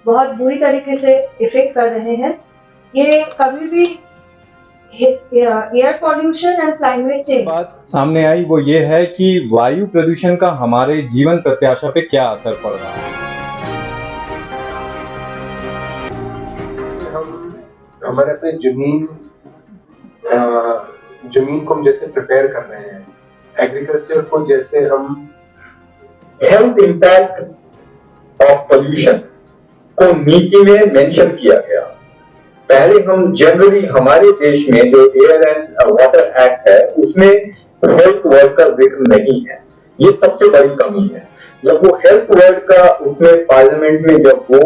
बहुत बुरी तरीके से इफेक्ट कर रहे हैं। ये कभी भी air pollution and climate change बात सामने आई वो ये है कि वायु प्रदूषण का हमारे जीवन प्रत्याशा पे क्या असर पड़ रहा है। हमारे अपने जमीन को हम जैसे प्रिपेयर कर रहे हैं, एग्रीकल्चर को जैसे हम हेल्थ इम्पैक्ट ऑफ पोल्यूशन को नीति में मेंशन किया गया। पहले हम जनरली हमारे देश में जो एयर एंड वाटर एक्ट है उसमें हेल्थ वर्ड का जिक्र नहीं है, ये सबसे बड़ी कमी है। जब वो हेल्थ वर्ड का उसमें पार्लियामेंट में जब वो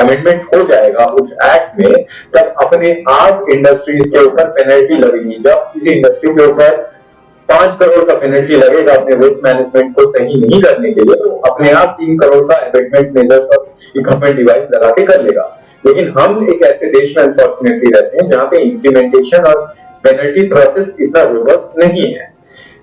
अमेंडमेंट हो जाएगा उस एक्ट में, तब अपने आप इंडस्ट्रीज के ऊपर पेनल्टी लगेगी। जब किसी इंडस्ट्री के ऊपर 5 करोड़ का पेनल्टी लगेगा अपने वेस्ट मैनेजमेंट को सही नहीं करने के लिए, तो अपने आप 3 करोड़ का अबेटमेंट मेजर्स और इक्विपमेंट डिवाइस लगा के कर लेगा। लेकिन हम एक ऐसे देश में अनफॉर्चुनेटली रहते हैं जहां पे इम्प्लीमेंटेशन और पेनल्टी प्रोसेस इतना रोबस्ट नहीं है।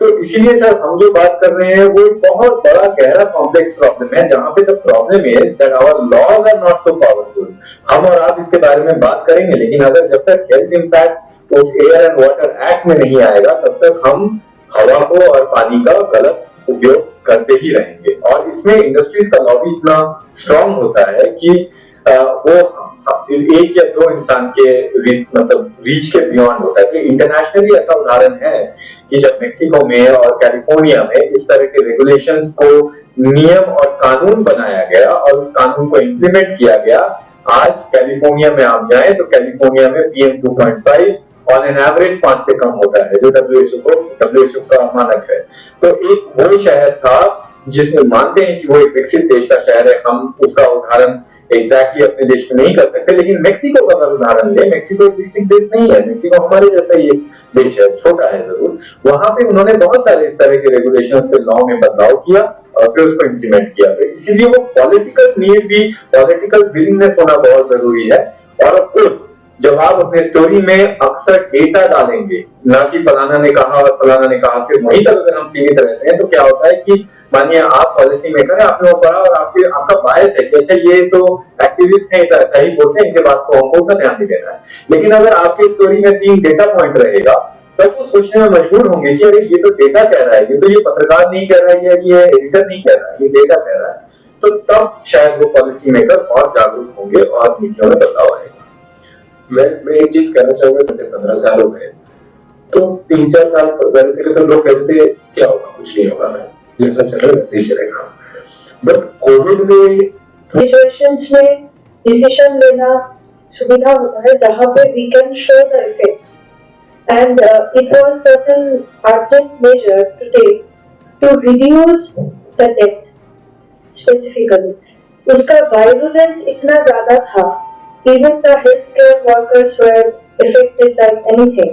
तो इसीलिए सर हम जो बात कर रहे हैं वो एक बहुत बड़ा गहरा कॉम्प्लेक्स प्रॉब्लम है, जहां पे the problem is that our laws are not so powerful. हम और आप इसके बारे में बात करेंगे, लेकिन अगर जब तक हेल्थ इम्पैक्ट उस एयर एंड वाटर एक्ट में नहीं आएगा तब तक हम हवा को और पानी का गलत उपयोग करते ही रहेंगे। और इसमें इंडस्ट्रीज का लॉबी इतना स्ट्रांग होता है कि वो एक या दो इंसान के रीच के बियॉन्ड होता है। इंटरनेशनली ऐसा उदाहरण है कि जब मेक्सिको में और कैलिफोर्निया में इस तरह के रेगुलेशंस को नियम और कानून बनाया गया और उस कानून को इम्प्लीमेंट किया गया, आज कैलिफोर्निया में आप जाएं तो कैलिफोर्निया में PM 2.5 ऑन एन एवरेज 5 से कम होता है, जो WHO का मानक है। तो एक वो शहर था जिसमें मानते हैं कि वो एक विकसित देश का शहर है, हम उसका उदाहरण एग्जैक्टली अपने देश में नहीं कर सकते, लेकिन मेक्सिको का अगर उदाहरण ले, मेक्सिको एक विकसित देश नहीं है, मेक्सिको हमारे जैसा ही एक देश है, छोटा है जरूर। वहां पे उन्होंने बहुत सारे इस तरह के रेगुलेशन से लॉ में बदलाव किया और फिर उसको इम्प्लीमेंट किया। तो इसीलिए वो पॉलिटिकल नीड भी, पॉलिटिकल विलिंगनेस होना बहुत जरूरी है। और ऑफ कोर्स जब आप अपने स्टोरी में अक्सर डेटा डालेंगे, ना कि फलाना ने कहा और फलाना ने कहा, सिर्फ वहीं तक अगर हम सीमित रहते हैं तो क्या होता है कि मानिए आप पॉलिसी मेकर है, आपने वो पढ़ा और आपका बायस है कि अच्छा ये तो एक्टिविस्ट है, ऐसा ही बोलते हैं, इनके बात को हमको उतना ध्यान नहीं देना है। लेकिन अगर आपकी स्टोरी में 3 डेटा पॉइंट रहेगा तब वो सोचने में मजबूर होंगे कि अरे ये तो डेटा कह रहा है, ये तो ये पत्रकार नहीं कह रहा है, ये एडिटर नहीं कह रहा है, ये डेटा कह रहा है। तो तब शायद वो पॉलिसी मेकर और जागरूक होंगे और नीतियों में बदलाव आएगा। मैं एक चीज कहना चाहूंगा, 15 साल हो गए तो 3-4 साल पहले तो लोग कहते क्या होगा, कुछ नहीं होगा, जैसा चल रहा है वैसे ही चलेगा। बट कोविड में सिचुएशंस में डिसीजन लेना सुविधा होता है जहां पे we can show the effect and it was certain urgent measure to take to reduce the death specifically. उसका वायलेंस इतना ज्यादा था, even the healthcare workers were affected like anything.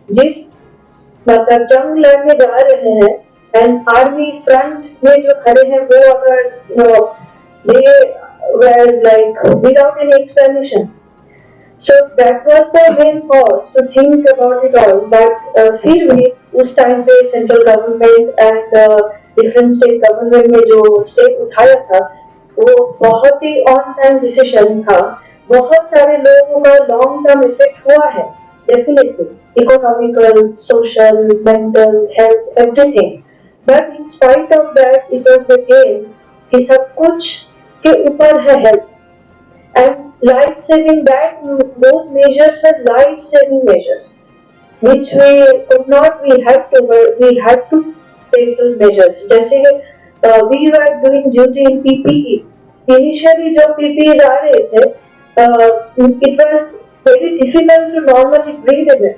जिस मतलब जंग लड़ने जा रहे हैं and army front में जो खड़े हैं वो अगर they were like without any explanation. So that was the main cause to think about it all. But फिर भी उस टाइम पे central government and different state government ने जो step उठाया था वो बहुत ही on time decision था। बहुत सारे लोगों का लॉन्ग टर्म इफेक्ट हुआ है, definitely economical, social, mental, health, everything. But in spite of that it was the game कि सब कुछ के ऊपर है health and life saving. That those measures were life saving measures which we could not, we had to take those measures. जैसे we were doing duty in PPE। Initially जो PPEs आ रहे थे it was very difficult to normally breathe in it.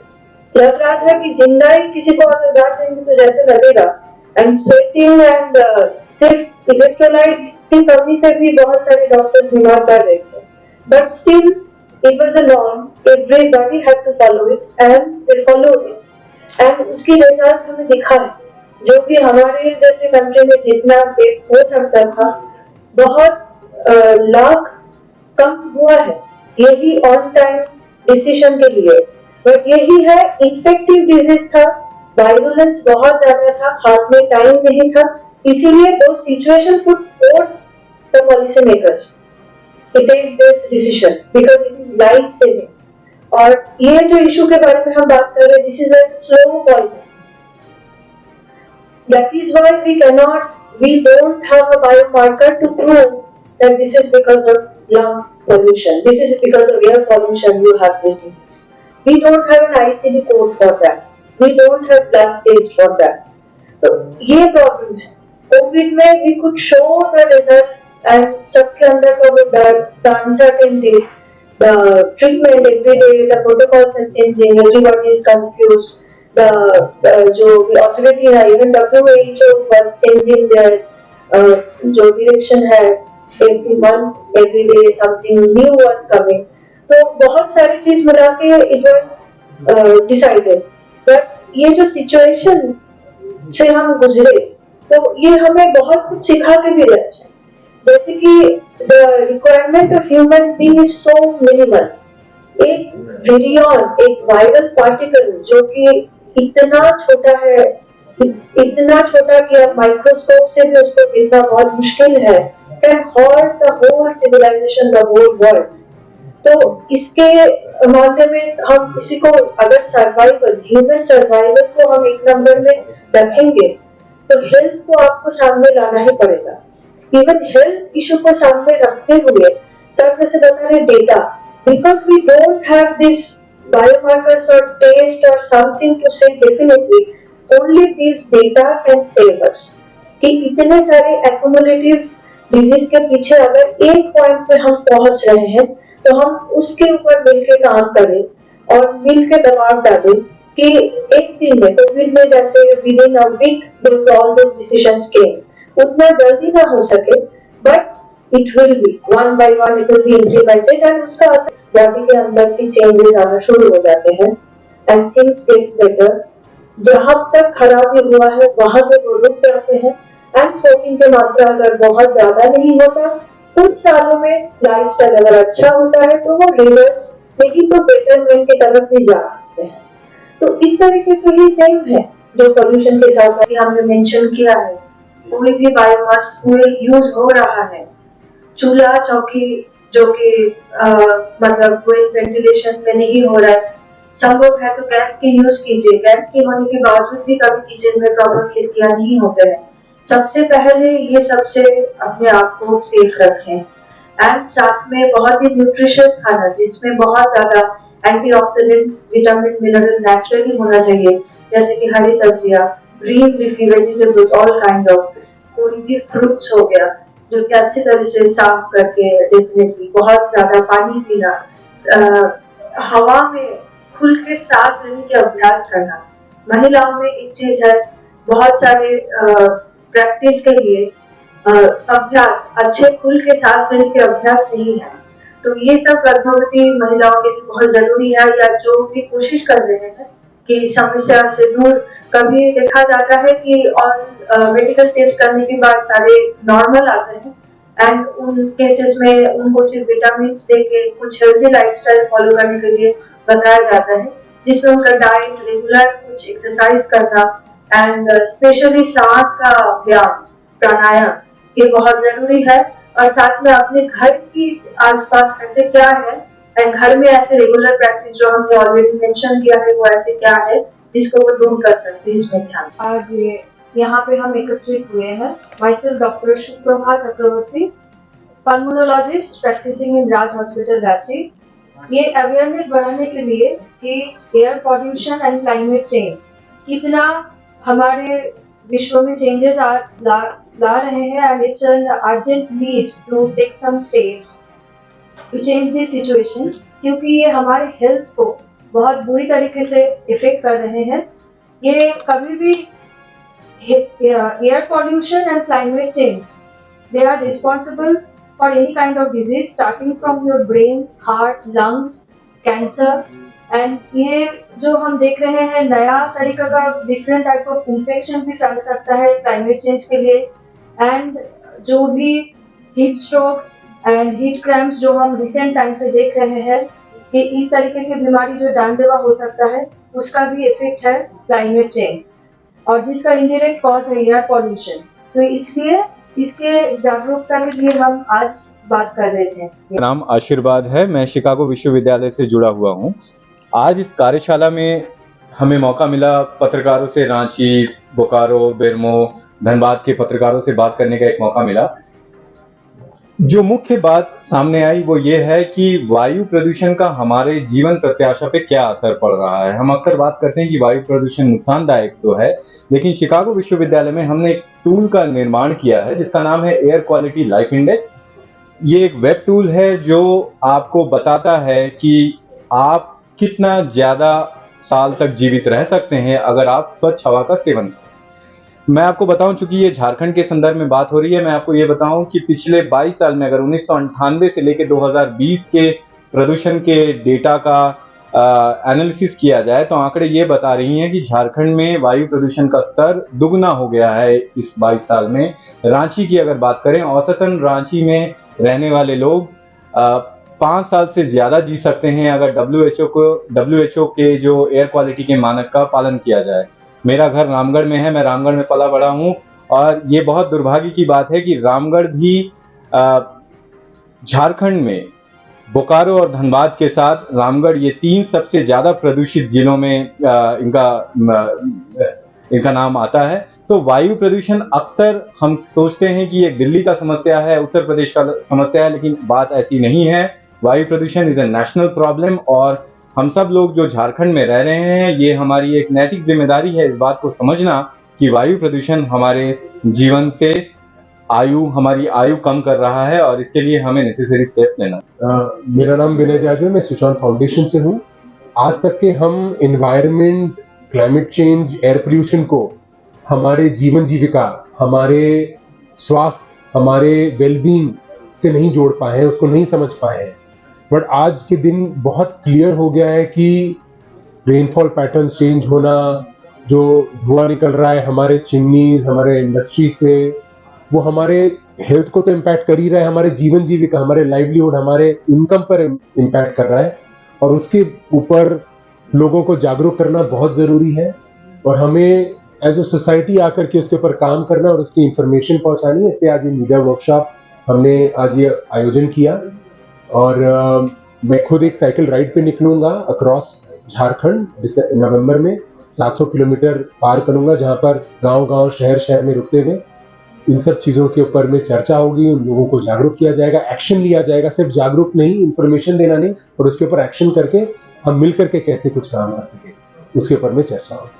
लग रहा था कि जिंदा ही किसी को अगर गाड़ देंगे तो जैसे लगेगा। And sweating and सिर्फ इलेक्ट्रोलाइट्स की कमी से भी बहुत सारे डॉक्टर्स बीमार पड़ रहे थे। But still it was a norm. Everybody had to follow it and they followed it. And उसकी रिजल्ट हमें दिखा है, जो कि हमारे जैसे कंट्री में जितना हो सकता था बहुत लाख कम हुआ है, यही ऑन टाइम डिसीजन के लिए। बट यही है, इन्फेक्टिव डिजीज था, वायलेंस बहुत ज्यादा था, हाथ में टाइम नहीं था, इसीलिए वो situation could force the policy makers based decision because it is life saving. और ये जो इशू के बारे में हम बात कर रहे हैं, this is like slow poison. That is why we don't have a biomarker to prove that this is because of lung pollution, this is because of air pollution you have this disease. We don't have an ICD code for that. We don't have blood test for that. तो ये problem है. Covid में we could show the result and सबके अंदर का वो डर, the uncertainty, the treatment every day, the protocols are changing, everybody is confused. The जो authority है, even WHO was changing their जो direction है, every month, every day something new was coming. तो बहुत सारी चीज मिला के it was decided. But ये जो situation से हम गुजरे, तो ये हमें बहुत कुछ सिखा के भी रहे हैं. जैसे कि the requirement of human being is so minimal. एक विरियन, एक वायरल पार्टिकल जो कि इतना छोटा है, इतना छोटा कि अब माइक्रोस्कोप से भी उसको देखना बहुत मुश्किल है, can hurt the whole civilization, the whole world. तो इसके मामले में हम किसी को अगर सर्वाइवल, ह्यूमन सर्वाइवल को हम एक नंबर में रखेंगे, तो हेल्थ को आपको सामने लाना ही पड़ेगा. इवन हेल्थ इशू को सामने रखते हुए सर जैसे बता रहे data, because we don't have this biomarkers और टेस्ट और something to say definitely only this data can save us. कि इतने सारे एक्युमुलेटिव डिजीज के पीछे अगर एक पॉइंट पे हम पहुंच रहे हैं, तो हम उसके ऊपर मिलकर काम करें और मिलकर दबाव डालें कि एक दिन में कोविड में जैसे with in a week those all those decisions came, उतना जल्दी ना हो सके, but it will be one by one, it will be implemented and उसका असर बॉडी के अंदर की चेंजेस आना शुरू हो जाते हैं एंड थिंग्स गेट्स बेटर. जहां तक खराबी हुआ है वहां पे वो रुक जाते हैं. एंड स्मोकिंग की मात्रा अगर बहुत ज्यादा नहीं होता, कुछ सालों में लाइफस्टाइल अगर अच्छा होता है, तो वो रिवर्स नहीं तो बेटरमेंट की तरफ भी जा सकते हैं. तो इस तरीके से ही सेम है जो पोल्यूशन के साथ अभी हमने मेंशन किया है. कोई भी बायोमास पूरे यूज हो रहा है, चूल्हा चौकी जो कि मतलब कोई वेंटिलेशन में नहीं हो रहा है, संभव है तो गैस की यूज कीजिए. गैस की होने के बावजूद भी कभी किचन में प्रॉपर खिड़कियां नहीं होते हैं. सबसे पहले ये सबसे अपने आप को सेफ रखें एंड साथ में बहुत ही न्यूट्रिशियस खाना जिसमें बहुत ज्यादा एंटीऑक्सीडेंट, विटामिन, मिनरल नेचुरली होना चाहिए, जैसे कि हरी सब्जियां, green leafy vegetables, all kind of, कोई भी फ्रूट्स हो गया जो कि अच्छी तरह से साफ करके, डेफिनेटली बहुत ज्यादा पानी पीना, हवा में खुल के सांस लेने के अभ्यास करना. महिलाओं में एक चीज है, बहुत सारे प्रैक्टिस के लिए अभ्यास, अच्छे खुल के सांस लेने के अभ्यास नहीं है, तो ये सब गर्भवती महिलाओं के लिए बहुत जरूरी है, या जो भी कोशिश कर रहे हैं कि समस्या से दूर. कभी देखा जाता है कि मेडिकल टेस्ट करने के बाद सारे नॉर्मल आते हैं एंड उन केसेस में उनको सिर्फ विटामिन देके कुछ हेल्दी लाइफस्टाइल फॉलो करने के लिए बताया जाता है, जिसमें उनका डाइट, रेगुलर कुछ एक्सरसाइज करना एंड स्पेशली सांस का व्यायाम, प्राणायाम, ये बहुत जरूरी है. और साथ में अपने घर की आसपास ऐसे क्या है एंड घर में ऐसे रेगुलर प्रैक्टिस जो हमने ऑलरेडी मेंशन किया है वो ऐसे क्या है जिसको वो दूर कर सकते हैं, इसमें ध्यान. आज ये यहाँ पे हम एकत्रित हुए हैं. Myself doctor Suprabha Chakraborty, pulmonologist practising in Raj hospital Ranchi. ये अवेयरनेस बढ़ाने के लिए कि air pollution and climate change कितना हमारे विश्व में चेंजेस ला रहे हैं and it's an urgent need to take some steps to change this situation, क्योंकि ये हमारे हेल्थ को बहुत बुरी तरीके से इफेक्ट कर रहे हैं. ये कभी भी air pollution and climate change, they are responsible for any kind of disease starting from your brain, heart, lungs, cancer. And ये जो हम देख रहे हैं नया तरीका का डिफरेंट टाइप ऑफ इन्फेक्शन भी फैल सकता है क्लाइमेट चेंज के लिए. एंड जो भी heat strokes and heat cramps जो हम रिसेंट टाइम पे देख रहे हैं कि इस तरीके की बीमारी जो जानलेवा हो सकता है, उसका भी इफेक्ट है क्लाइमेट चेंज, और जिसका इनडायरेक्ट कॉज है एयर पॉल्यूशन. तो इसलिए इसके जागरूकता के लिए हम आज बात कर रहे थे। मेरा नाम आशीर्वाद है, मैं शिकागो विश्वविद्यालय से जुड़ा हुआ हूँ। आज इस कार्यशाला में हमें मौका मिला पत्रकारों से, रांची, बोकारो, बेरमो, धनबाद के पत्रकारों से बात करने का एक मौका मिला। जो मुख्य बात सामने आई वो ये है कि वायु प्रदूषण का हमारे जीवन प्रत्याशा पे क्या असर पड़ रहा है। हम अक्सर बात करते हैं कि वायु प्रदूषण नुकसानदायक तो है, लेकिन शिकागो विश्वविद्यालय में हमने एक टूल का निर्माण किया है जिसका नाम है एयर क्वालिटी लाइफ इंडेक्स। ये एक वेब टूल है जो आपको बताता है कि आप कितना ज्यादा साल तक जीवित रह सकते हैं अगर आप स्वच्छ हवा का सेवन करें। मैं आपको बताऊं, चूंकि ये झारखंड के संदर्भ में बात हो रही है, मैं आपको ये बताऊं कि पिछले 22 साल में अगर 1998 से लेकर 2020 के प्रदूषण के डेटा का एनालिसिस किया जाए तो आंकड़े ये बता रही हैं कि झारखंड में वायु प्रदूषण का स्तर दुगना हो गया है इस 22 साल में। रांची की अगर बात करें, औसतन रांची में रहने वाले लोग 5 साल से ज्यादा जी सकते हैं अगर WHO के जो एयर क्वालिटी के मानक का पालन किया जाए। मेरा घर रामगढ़ में है, मैं रामगढ़ में पला बड़ा हूँ और ये बहुत दुर्भाग्य की बात है कि रामगढ़ भी झारखंड में बोकारो और धनबाद के साथ रामगढ़ ये 3 सबसे ज्यादा प्रदूषित जिलों में इनका नाम आता है। तो वायु प्रदूषण अक्सर हम सोचते हैं कि ये दिल्ली का समस्या है, उत्तर प्रदेश का समस्या है, लेकिन बात ऐसी नहीं है। वायु प्रदूषण इज ए नेशनल प्रॉब्लम और हम सब लोग जो झारखंड में रह रहे हैं, ये हमारी एक नैतिक जिम्मेदारी है इस बात को समझना कि वायु प्रदूषण हमारे जीवन से हमारी आयु कम कर रहा है और इसके लिए हमें नेसेसरी स्टेप लेना। मेरा नाम विनय जाजू है, मैं स्विच ऑन फाउंडेशन से हूँ। आज तक के हम environment, climate change, air pollution को हमारे जीवन जीविका, हमारे स्वास्थ्य, हमारे वेलबींग से नहीं जोड़ पाए हैं, उसको नहीं समझ पाए हैं। बट आज के दिन बहुत क्लियर हो गया है कि रेनफॉल पैटर्न चेंज होना, जो धुआं निकल रहा है हमारे चिमनीज, हमारे इंडस्ट्री से, वो हमारे हेल्थ को तो इम्पैक्ट कर ही रहा है, हमारे जीवन जीविका, हमारे लाइवलीहुड, हमारे इनकम पर इम्पैक्ट कर रहा है और उसके ऊपर लोगों को जागरूक करना बहुत ज़रूरी है और हमें एज ए सोसाइटी आकर के उसके ऊपर काम करना और उसकी इंफॉर्मेशन पहुंचानी है। इसलिए आज ये मीडिया वर्कशॉप हमने आज ये आयोजन किया और मैं खुद एक साइकिल राइड पे निकलूंगा अक्रॉस झारखंड नवंबर में 700 किलोमीटर पार करूंगा, जहां पर गांव-गांव, शहर-शहर में रुकते हुए इन सब चीज़ों के ऊपर में चर्चा होगी, उन लोगों को जागरूक किया जाएगा, एक्शन लिया जाएगा। सिर्फ जागरूक नहीं, इन्फॉर्मेशन देना नहीं, और उसके ऊपर एक्शन करके हम मिल करके कैसे कुछ काम कर सके उसके ऊपर में चर्चा होगी।